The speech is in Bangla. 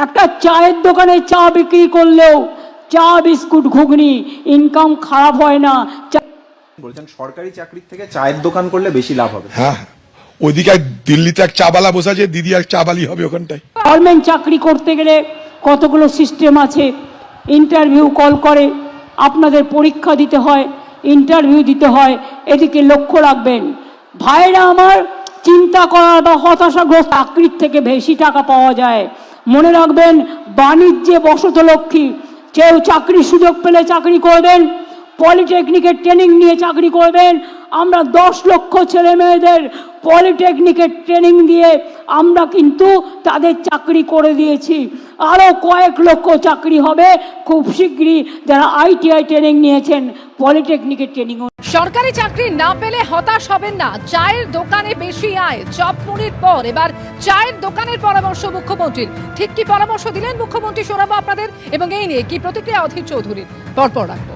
একটা চায়ের দোকানে চা বিক্রি করলেও চা বিস্কুট ঘুগনি ইনকাম খারাপ হয় না। বলছেন সরকারি চাকরির থেকে চায়ের দোকান করলে বেশি লাভ হবে। হ্যাঁ, ওইদিকে দিল্লিতে এক চাবালা বসেছে, দিদি এক চাবালি হবে ওখানটায়। গভর্নমেন্ট চাকরি করতে গেলে কতগুলো সিস্টেম আছে, ইন্টারভিউ কল করে, আপনাদের পরীক্ষা দিতে হয়, ইন্টারভিউ দিতে হয়, এদিকে লক্ষ্য রাখবেন। ভাইরা আমার, চিন্তা করার বা হতাশাগ্রস্ত, চাকরির থেকে বেশি টাকা পাওয়া যায়। মনে রাখবেন, বাণিজ্যে বসতলক্ষ্মী, কেউ চাকরির সুযোগ পেলে চাকরি করবেন, পলিটেকনিকের ট্রেনিং নিয়ে চাকরি করবেন। আমরা 10 লক্ষ ছেলে মেয়েদের পলিটেকনিকের ট্রেনিং দিয়ে আমরা কিন্তু তাদের চাকরি করে দিয়েছি। আরও কয়েক লক্ষ চাকরি হবে খুব শীঘ্রই যারা ITI ট্রেনিং নিয়েছেন, পলিটেকনিকের ট্রেনিং। সরকারি চাকরি না পেলে হতাশ হবেন না। চায়ের দোকানে বেশি আয়, চপ মুড়ির পর এবার চায়ের দোকানের পরামর্শ মুখ্যমন্ত্রীর। ঠিক কি পরামর্শ দিলেন মুখ্যমন্ত্রী শোনাবো আপনাদের, এবং এই নিয়ে কি প্রতিক্রিয়া অধীর চৌধুরীর, পরপর রাখবো।